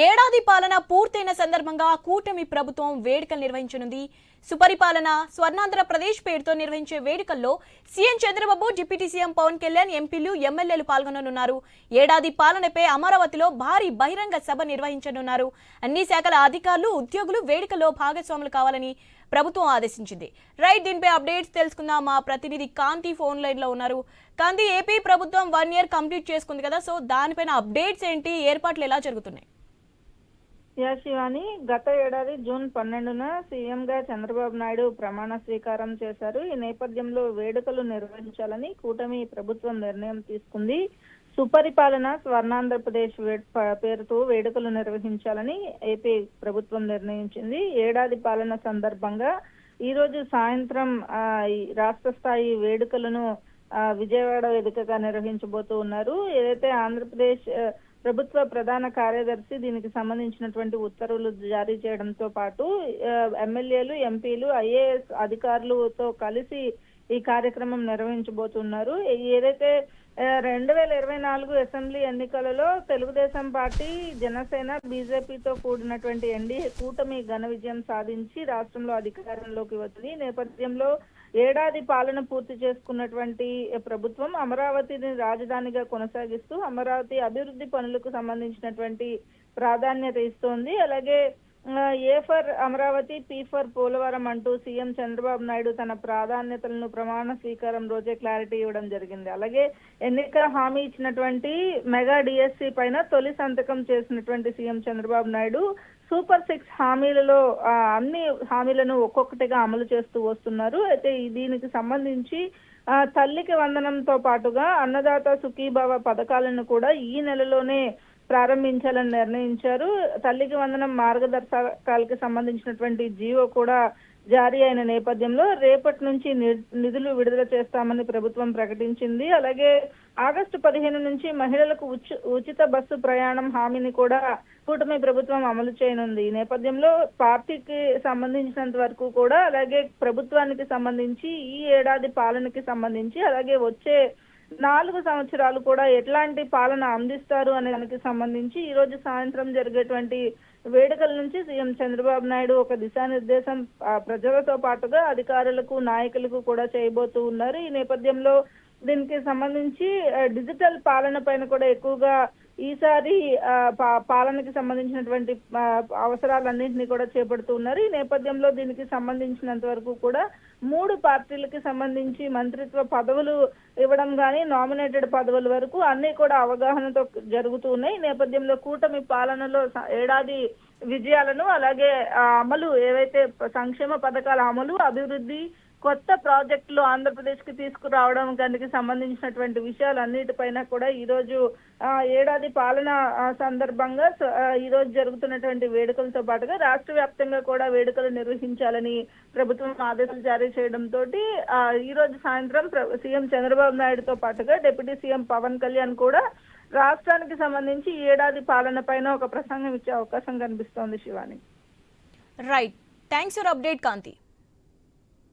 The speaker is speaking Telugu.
ఏడాది పాలన పూర్తయిన సందర్భంగా కూటమి ప్రభుత్వం వేడుకలు నిర్వహించనుంది. సుపరిపాలన స్వర్ణాంధ్రప్రదేశ్ పేరుతో నిర్వహించే వేడుకల్లో CM Chandrababu, deputy CM Pawan Kalyan, ఎంపీలు, ఎమ్మెల్యేలు పాల్గొననున్నారు. ఏడాది పాలనపై అమరావతిలో భారీ బహిరంగ సభ నిర్వహించనున్నారు. అన్ని శాఖల అధికారులు, ఉద్యోగులు వేడుకల్లో భాగస్వాములు కావాలని ప్రభుత్వం ఆదేశించింది. రైట్, దీనిపై అప్డేట్స్ తెలుసుకుందాం. మా ప్రతినిధి కాంతి ఫోన్ లైన్ లో ఉన్నారు. కాంతి, ఏపీ ప్రభుత్వం 1 year కంప్లీట్ చేసుకుంది కదా, సో దానిపైన అప్డేట్స్ ఏంటి, ఏర్పాట్లు ఎలా జరుగుతున్నాయి? శివాని, గత ఏడాది జూన్ 12న సీఎంగా చంద్రబాబు నాయుడు ప్రమాణ స్వీకారం చేశారు. ఈ నేపథ్యంలో వేడుకలు నిర్వహించాలని కూటమి ప్రభుత్వం నిర్ణయం తీసుకుంది. సుపరిపాలన స్వర్ణాంధ్రప్రదేశ్ పేరుతో వేడుకలు నిర్వహించాలని ఏపీ ప్రభుత్వం నిర్ణయించింది. ఏడాది పాలన సందర్భంగా ఈ రోజు సాయంత్రం రాష్ట్ర స్థాయి వేడుకలను విజయవాడ వేదికగా నిర్వహించబోతూ ఉన్నారు. ఏదైతే ఆంధ్రప్రదేశ్ ప్రభుత్వ ప్రధాన కార్యదర్శి దీనికి సంబంధించినటువంటి ఉత్తర్వులు జారీ చేయడంతో పాటు ఎమ్మెల్యేలు, ఎంపీలు, ఐఏఎస్ అధికారులతో కలిసి ఈ కార్యక్రమం నిర్వహించబోతున్నారు. ఏదైతే 2024 అసెంబ్లీ ఎన్నికలలో తెలుగుదేశం పార్టీ, జనసేన, బీజేపీతో కూడినటువంటి ఎన్డీఏ కూటమి ఘన విజయం సాధించి రాష్ట్రంలో అధికారంలోకి వచ్చింది. ఈ నేపథ్యంలో ఏడాది పాలన పూర్తి చేసుకున్నటువంటి ప్రభుత్వం అమరావతిని రాజధానిగా కొనసాగిస్తూ అమరావతి అభివృద్ధి పనులకు సంబంధించినటువంటి ప్రాధాన్యత ఇస్తోంది. అలాగే A for Amaravati, P for Polavaram అంటూ సీఎం చంద్రబాబు నాయుడు తన ప్రాధాన్యతలను ప్రమాణ స్వీకారం రోజే క్లారిటీ ఇవ్వడం జరిగింది. అలాగే ఎన్నికల హామీ ఇచ్చినటువంటి మెగా డిఎస్సి పైన తొలి సంతకం చేసినటువంటి సీఎం చంద్రబాబు నాయుడు సూపర్ 6 హామీలలో అన్ని హామీలను ఒక్కొక్కటిగా అమలు చేస్తూ వస్తున్నారు. అయితే దీనికి సంబంధించి తల్లికి వందనంతో పాటుగా అన్నదాత సుఖీభవ పథకాలను కూడా ఈ నెలలోనే ప్రారంభించాలని నిర్ణయించారు. తల్లికి వందనం మార్గదర్శకాలకు సంబంధించినటువంటి జీవో కూడా జారీ అయిన నేపథ్యంలో రేపటి నుంచి నిధులు విడుదల చేస్తామని ప్రభుత్వం ప్రకటించింది. అలాగే ఆగస్టు 15 నుంచి మహిళలకు ఉచిత బస్సు ప్రయాణం హామీని కూడా కూటమి ప్రభుత్వం అమలు చేయనుంది. ఈ నేపథ్యంలో పార్టీకి సంబంధించినంత వరకు కూడా, అలాగే ప్రభుత్వానికి సంబంధించి ఈ ఏడాది పాలనకి సంబంధించి, అలాగే వచ్చే 4 సంవత్సరాలు కూడా ఎట్లాంటి పాలన అందిస్తారు అనే దానికి సంబంధించి ఈ రోజు సాయంత్రం జరిగేటువంటి వేడుకల నుంచి సీఎం చంద్రబాబు నాయుడు ఒక దిశానిర్దేశం ప్రజలతో పాటుగా అధికారులకు, నాయకులకు కూడా చేయబోతూ ఉన్నారు. ఈ నేపథ్యంలో దీనికి సంబంధించి డిజిటల్ పాలన పైన కూడా ఎక్కువగా ఈసారి పాలనకి సంబంధించినటువంటి అవసరాలన్నింటినీ కూడా చేపడుతూ ఉన్నారు. ఈ నేపథ్యంలో దీనికి సంబంధించినంత వరకు కూడా 3 పార్టీలకి సంబంధించి మంత్రిత్వ పదవులు ఇవ్వడం కానీ, నామినేటెడ్ పదవుల వరకు అన్ని కూడా అవగాహనతో జరుగుతూ ఉన్నాయి. ఈ నేపథ్యంలో కూటమి పాలనలో ఏడాది విజయాలను, అలాగే అమలు, ఏవైతే సంక్షేమ పథకాల అమలు, అభివృద్ధి, కొత్త ప్రాజెక్టులు ఆంధ్రప్రదేశ్ కి తీసుకురావడం దానికి సంబంధించినటువంటి విషయాలన్నిటిపైన కూడా ఈ రోజు ఏడాది పాలన సందర్భంగా ఈ రోజు జరుగుతున్నటువంటి వేడుకలతో పాటుగా రాష్ట్ర వ్యాప్తంగా కూడా వేడుకలు నిర్వహించాలని ప్రభుత్వం ఆదేశాలు జారీ చేయడంతో ఈ రోజు సాయంత్రం సీఎం చంద్రబాబు నాయుడుతో పాటుగా డిప్యూటీ సీఎం పవన్ కళ్యాణ్ కూడా రాష్ట్రానికి సంబంధించి ఏడాది పాలన పైన ఒక ప్రసంగం ఇచ్చే అవకాశం కనిపిస్తోంది. Shivani, right, thanks for update Kanthi.